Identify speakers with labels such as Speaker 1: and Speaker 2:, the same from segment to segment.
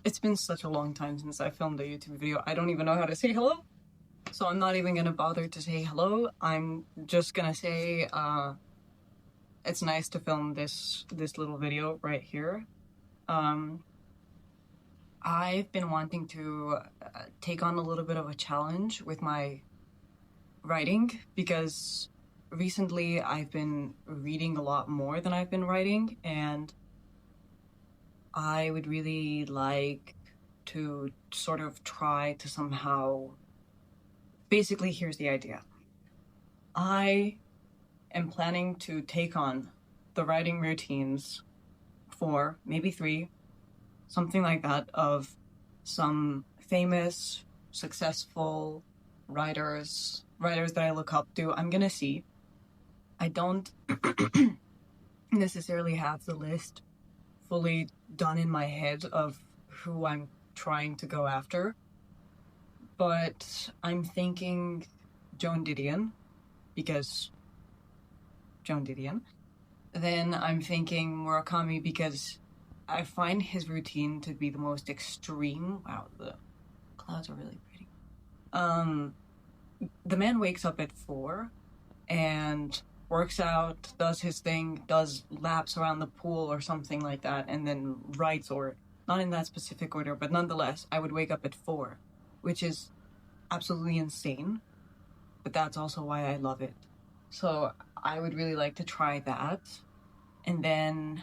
Speaker 1: It's been such a long time since I filmed a YouTube video. I don't even know how to say hello. So I'm not even gonna bother to say hello. I'm just gonna say, it's nice to film this little video right here. I've been wanting to take on a little bit of a challenge with my writing because recently I've been reading a lot more than I've been writing, and I would really like to sort of try to somehow... Basically, here's the idea. I am planning to take on the writing routines for maybe 3, something like that, of some famous, successful writers that I look up to. I'm gonna see. I don't necessarily have the list fully done in my head of who I'm trying to go after, but I'm thinking Joan Didion, because Joan Didion. Then I'm thinking Murakami because I find his routine to be the most extreme. Wow, the clouds are really pretty. The man wakes up at 4 and works out, does his thing, does laps around the pool or something like that, and then writes, or not in that specific order, but nonetheless, I would wake up at 4, which is absolutely insane, but that's also why I love it. So I would really like to try that. And then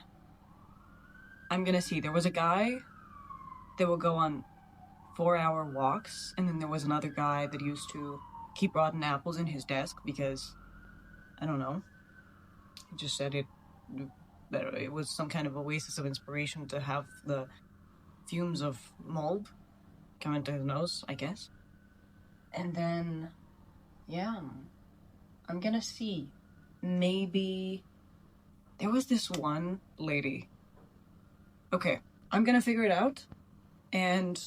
Speaker 1: I'm gonna see, there was a guy that would go on 4-hour walks, and then there was another guy that used to keep rotten apples in his desk because, I don't know, he just said that it was some kind of oasis of inspiration to have the fumes of mold come into his nose, I guess. And then, yeah, I'm gonna see. Maybe there was this one lady. Okay, I'm gonna figure it out, and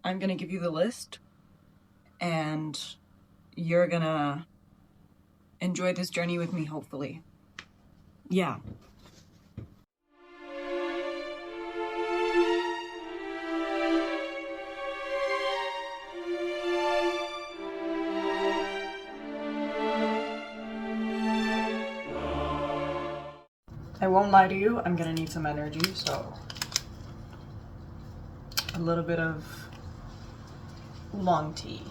Speaker 1: I'm gonna give you the list, and you're gonna enjoy this journey with me, hopefully. Yeah. I won't lie to you, I'm gonna need some energy, so a little bit of long tea.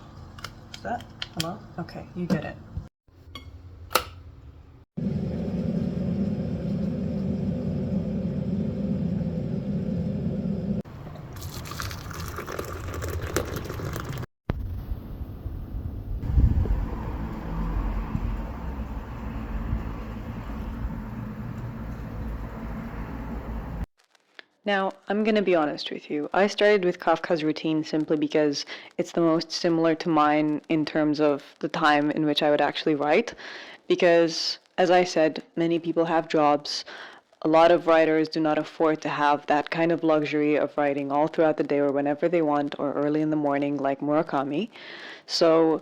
Speaker 1: Is that? Hello? Okay, you get it. Now, I'm gonna be honest with you. I started with Kafka's routine simply because it's the most similar to mine in terms of the time in which I would actually write. Because, as I said, many people have jobs. A lot of writers do not afford to have that kind of luxury of writing all throughout the day or whenever they want or early in the morning like Murakami. So,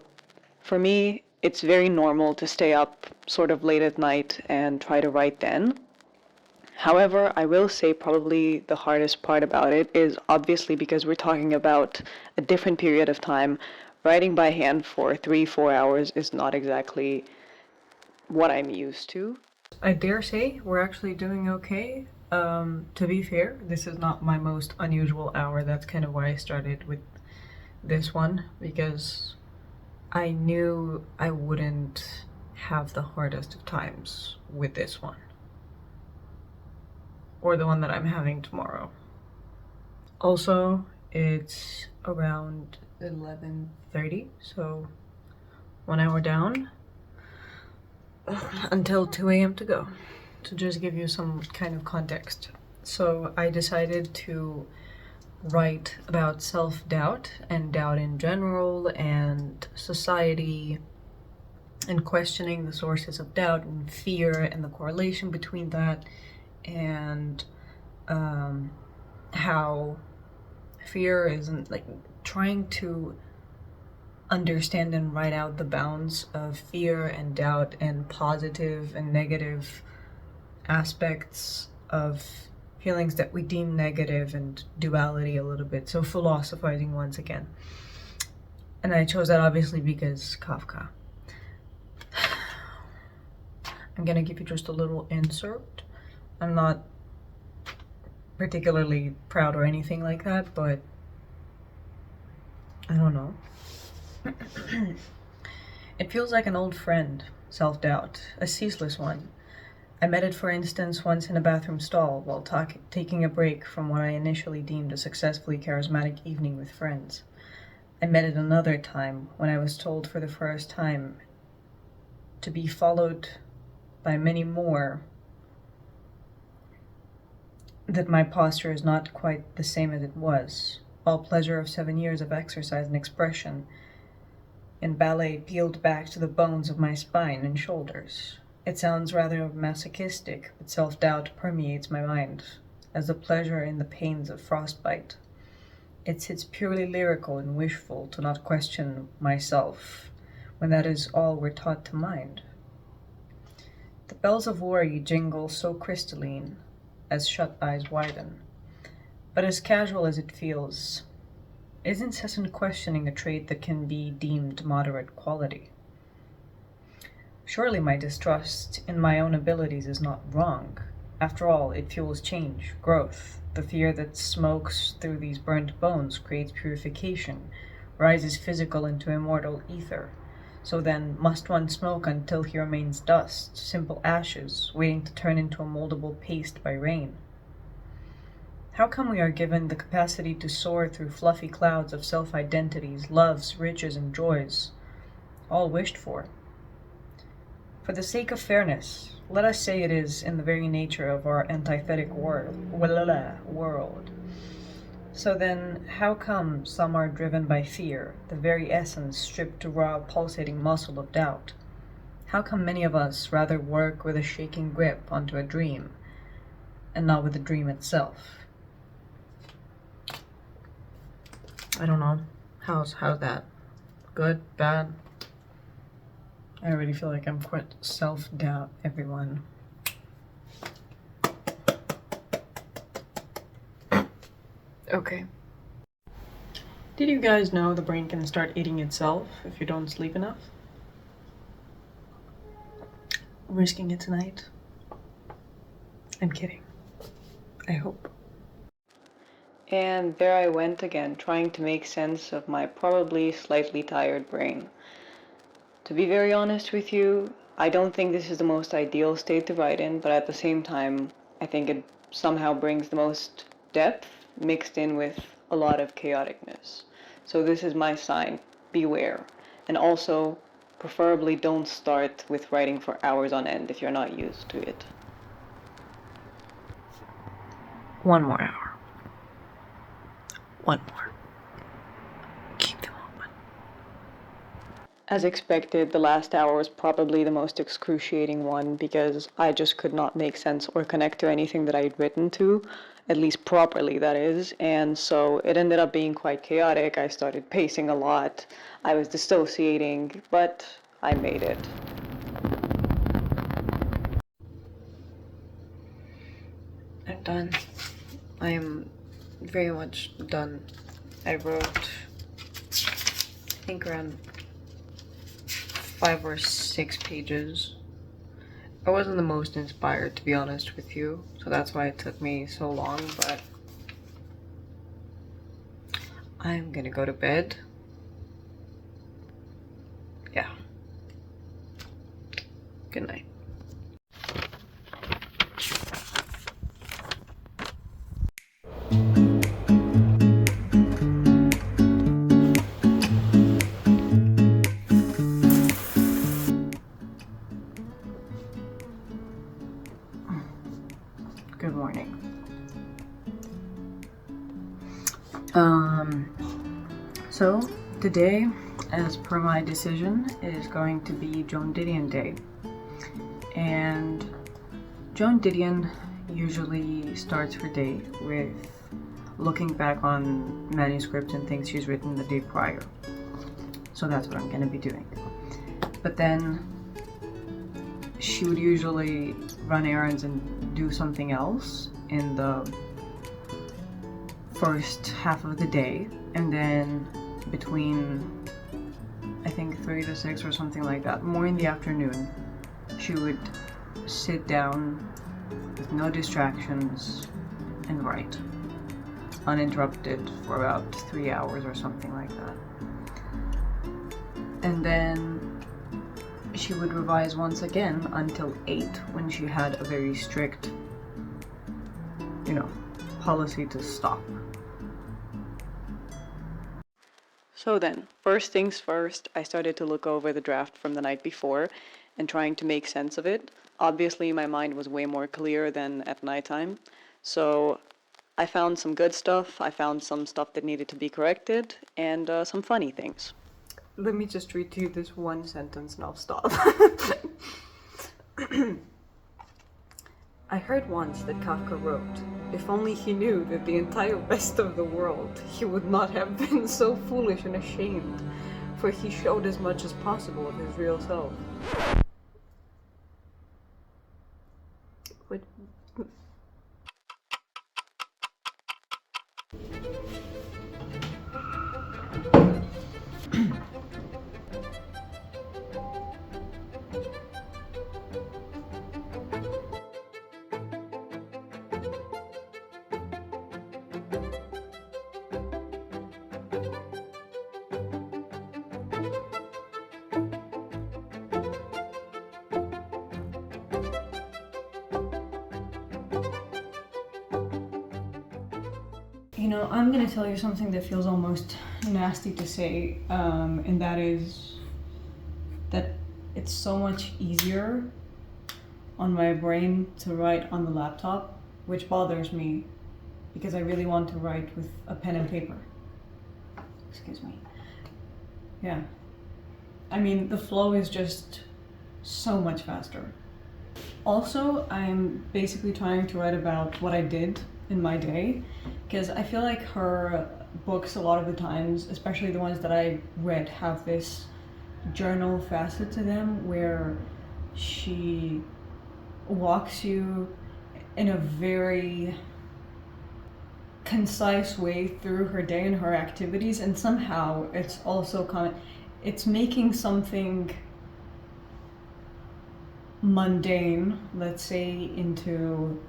Speaker 1: for me, it's very normal to stay up sort of late at night and try to write then. However, I will say probably the hardest part about it is obviously because we're talking about a different period of time. Writing by hand for 3-4 hours is not exactly what I'm used to. I dare say we're actually doing okay. To be fair, this is not my most unusual hour. That's kind of why I started with this one, because I knew I wouldn't have the hardest of times with this one, or the one that I'm having tomorrow. Also, it's around 11:30, so 1 hour down until 2 a.m. to go, to just give you some kind of context. So I decided to write about self-doubt and doubt in general and society, and questioning the sources of doubt and fear and the correlation between that, and how fear isn't, like, trying to understand and write out the bounds of fear and doubt and positive and negative aspects of
Speaker 2: feelings that we deem negative and duality a little bit, so philosophizing once again. And I chose that obviously because Kafka. I'm gonna give you just a little insert. I'm not particularly proud or anything like that, but I don't know. It feels like an old friend, self-doubt, a ceaseless one. I met it, for instance, once in a bathroom stall while taking a break from what I initially deemed a successfully charismatic evening with friends. I met it another time when I was told for the first time to be followed by many more, that my posture is not quite the same as it was. All pleasure of 7 years of exercise and expression in ballet peeled back to the bones of my spine and shoulders. It sounds rather masochistic, but self-doubt permeates my mind, as the pleasure in the pains of frostbite. It sits purely lyrical and wishful to not question myself, when that is all we're taught to mind. The bells of worry jingle so crystalline, as shut eyes widen. But as casual as it feels, is incessant questioning a trait that can be deemed moderate quality? Surely my distrust in my own abilities is not wrong. After all, it fuels change, growth. The fear that smokes through these burnt bones creates purification, rises physical into immortal ether. So then, must one smoke until he remains dust, simple ashes, waiting to turn into a moldable paste by rain? How come we are given the capacity to soar through fluffy clouds of self-identities, loves, riches, and joys, all wished for? For the sake of fairness, let us say it is in the very nature of our antithetic world. So then, how come some are driven by fear, the very essence stripped to raw, pulsating muscle of doubt? How come many of us rather work with a shaking grip onto a dream, and not with the dream itself? I don't know. How's that? Good? Bad? I already feel like I'm quite self-doubt, everyone. Okay. Did you guys know the brain can start eating itself if you don't sleep enough? I'm risking it tonight. I'm kidding. I hope. And there I went again, trying to make sense of my probably slightly tired brain. To be very honest with you, I don't think this is the most ideal state to write in, but at the same time, I think it somehow brings the most depth mixed in with a lot of chaoticness. So this is my sign, beware. And also, preferably don't start with writing for hours on end if you're not used to it. 1 more hour. 1 more. Keep them open. As expected, the last hour was probably the most excruciating one because I just could not make sense or connect to anything that I had written to, at least properly, that is, and so it ended up being quite chaotic. I started pacing a lot, I was dissociating, but I made it. I'm done. I am very much done. I wrote, I think, around 5 or 6 pages. I wasn't the most inspired, to be honest with you, so that's why it took me so long, but I'm gonna go to bed. Yeah. Good night. Good morning. So today, as per my decision, is going to be Joan Didion Day. And Joan Didion usually starts her day with looking back on manuscripts and things she's written the day prior. So that's what I'm going to be doing. But then she would usually run errands and do something else,
Speaker 1: in the first half of the day, and then between I think 3 to 6 or something like that, more in the afternoon, she would sit down with no distractions and write uninterrupted for about 3 hours or something like that. And then she would revise once again until 8, when she had a very strict, policy to stop. So then, first things first, I started to look over the draft from the night before and trying to make sense of it. Obviously, my mind was way more clear than at nighttime. So I found some good stuff, I found some stuff that needed to be corrected, and some funny things. Let me just read to you this one sentence and I'll stop. I heard once that Kafka wrote, "If only he knew that the entire rest of the world, he would not have been so foolish and ashamed, for he showed as much as possible of his real self." What? I'm gonna tell you something that feels almost nasty to say, and that is that it's so much easier on my brain to write on the laptop, which bothers me because I really want to write with a pen and paper. Excuse me. Yeah. I mean, the flow is just so much faster. Also, I'm basically trying to write about what I did in my day, because I feel like her books a lot of the times, especially the ones that I read, have this journal facet to them where she walks you in a very concise way through her day and her activities, and somehow it's also it's making something mundane, let's say, into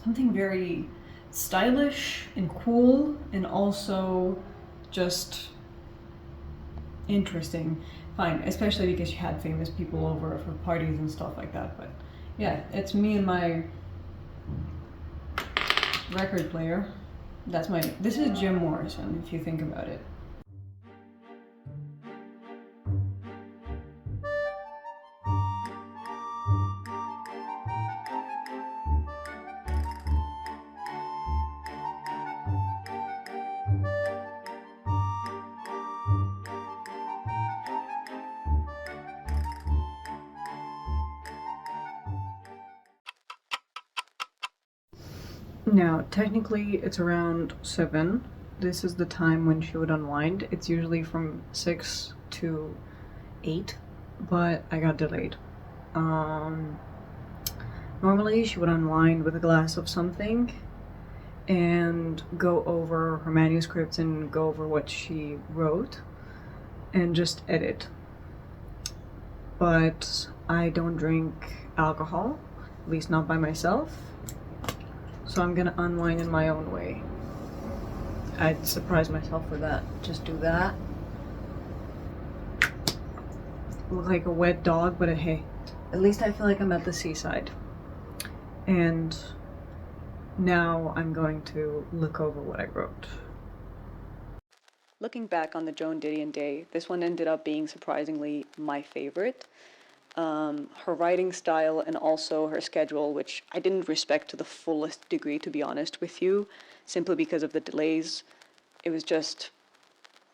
Speaker 1: something very stylish and cool, and also just interesting. Fine, especially because she had famous people over for parties and stuff like that. But yeah, it's me and my record player. This is Jim Morrison, if you think about it. Now, technically it's around 7. This is the time when she would unwind. It's usually from 6 to 8, but I got delayed. Normally she would unwind with a glass of something and go over her manuscripts and go over what she wrote and just edit. But I don't drink alcohol, at least not by myself. So I'm gonna unwind in my own way. I'd surprise myself with that. Just do that. Look like a wet dog, but hey, at least I feel like I'm at the seaside. And now I'm going to look over what I wrote. Looking back on the Joan Didion day, this one ended up being surprisingly my favorite. Her writing style and also her schedule, which I didn't respect to the fullest degree, to be honest with you, simply because of the delays. It was just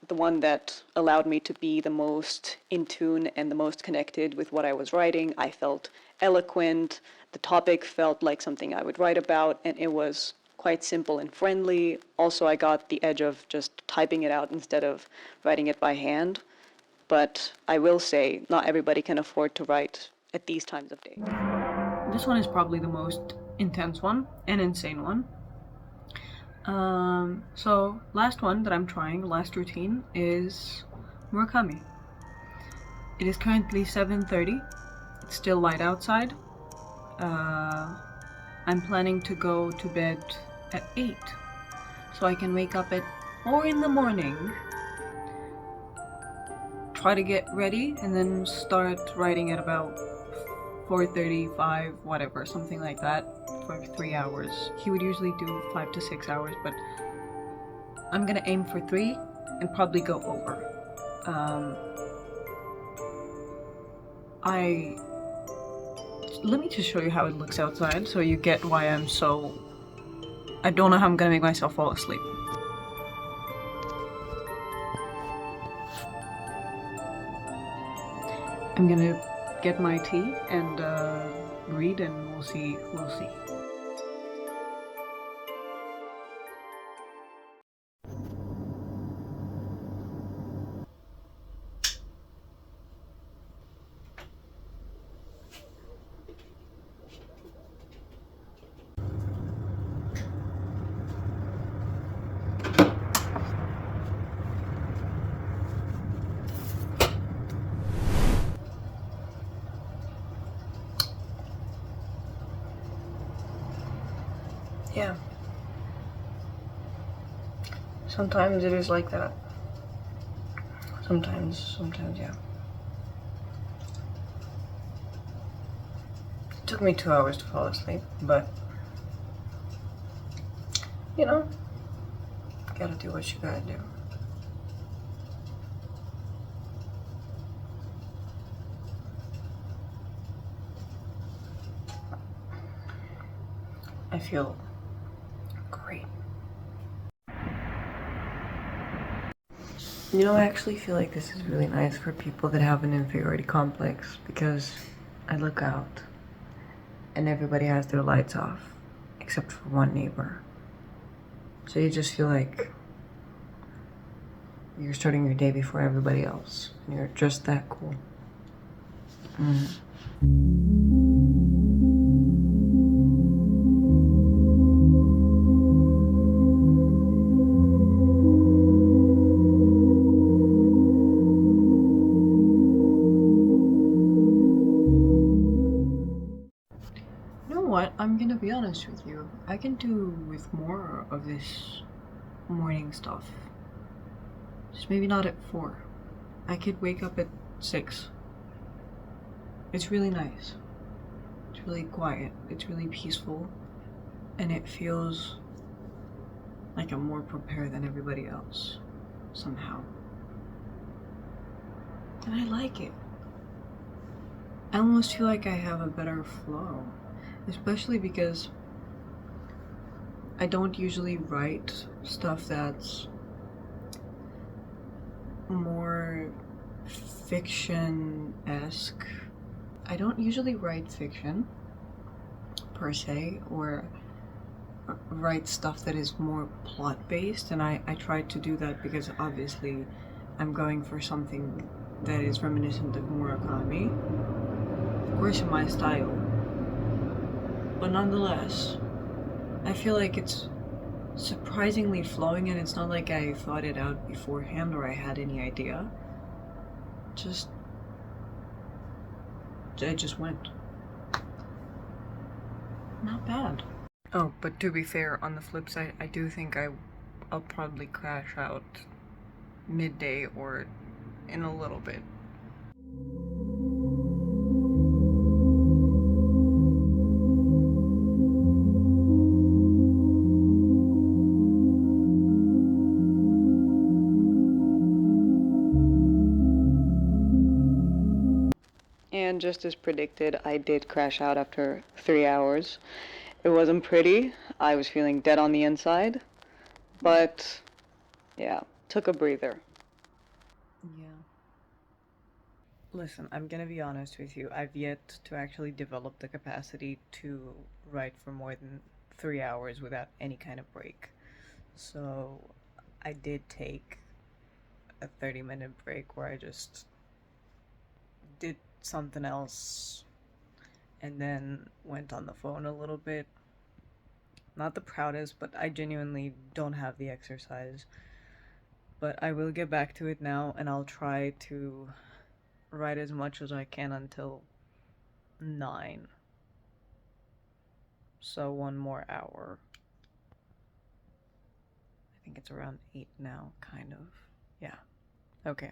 Speaker 1: the one that allowed me to be the most in tune and the most connected with what I was writing. I felt eloquent, the topic felt like something I would write about, and it was quite simple and friendly. Also, I got the edge of just typing it out instead of writing it by hand. But I will say, not everybody can afford to write at these times of day.
Speaker 2: This one is probably the most intense one and insane one. So last one that I'm trying, last routine, is Murakami. It is currently 7:30. It's still light outside. I'm planning to go to bed at 8, so I can wake up at 4 in the morning, try to get ready, and then start writing at about 4:35, whatever, something like that, for 3 hours. He would usually do 5 to 6 hours, but I'm gonna aim for 3 and probably go over. Let me just show you how it looks outside so you get why I don't know how I'm gonna make myself fall asleep. I'm gonna get my tea and read, and we'll see. Yeah. Sometimes it is like that. Sometimes, yeah. It took me 2 hours to fall asleep, but you know, gotta do what you gotta do. I feel great. You know, I actually feel like this is really nice for people that have an inferiority complex, because I look out and everybody has their lights off except for one neighbor. So you just feel like you're starting your day before everybody else, and you're just that cool. What? I'm gonna be honest with you. I can do with more of this morning stuff. Just maybe not at 4. I could wake up at 6. It's really nice. It's really quiet. It's really peaceful. And it feels like I'm more prepared than everybody else, somehow. And I like it. I almost feel like I have a better flow. Especially because I don't usually write stuff that's more fiction-esque. I don't usually write fiction, per se, or write stuff that is more plot-based, and I try to do that because obviously I'm going for something that is reminiscent of Murakami. Of course, in my style. But nonetheless, I feel like it's surprisingly flowing, and it's not like I thought it out beforehand or I had any idea. I just went. Not bad. Oh, but to be fair, on the flip side, I do think I'll probably crash out midday or in a little bit. And just as predicted, I did crash out after 3 hours. It wasn't pretty. I was feeling dead on the inside. But, yeah, took a breather. Yeah. Listen, I'm gonna be honest with you. I've yet to actually develop the capacity to write for more than 3 hours without any kind of break. So, I did take a 30-minute break where I just did something else and then went on the phone a little bit. Not the proudest, but I genuinely don't have the exercise. But I will get back to it now, and I'll try to write as much as I can until 9. So 1 more hour. I think it's around 8 now, kind of. Yeah. Okay.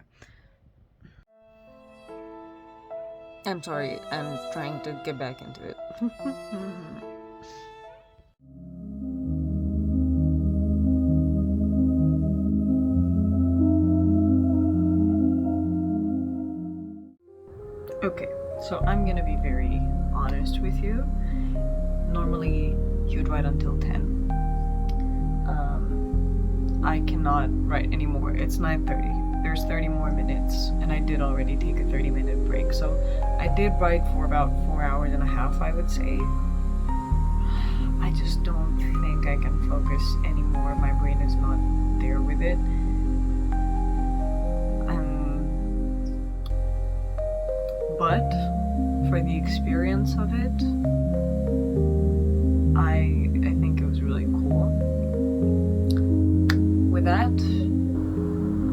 Speaker 2: I'm sorry, I'm trying to get back into it. Okay, so I'm gonna be very honest with you. Normally, you'd write until 10. I cannot write anymore. It's 9:30. There's 30 more minutes, and I did already take a 30-minute break. So I did write for about 4 hours and a half, I would say. I just don't think I can focus anymore. My brain is not there with it. But for the experience of it, I think it was really cool. With that,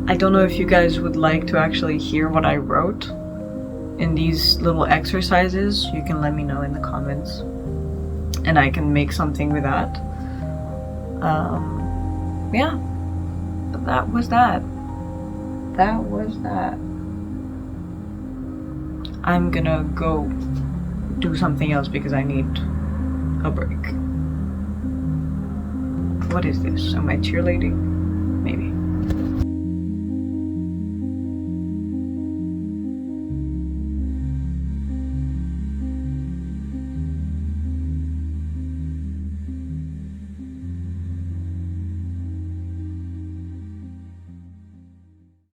Speaker 2: I don't know if you guys would like to actually hear what I wrote in these little exercises. You can let me know in the comments, and I can make something with that. Yeah, but that was that. I'm gonna go do something else because I need a break. What is this? Am I cheerleading? Maybe.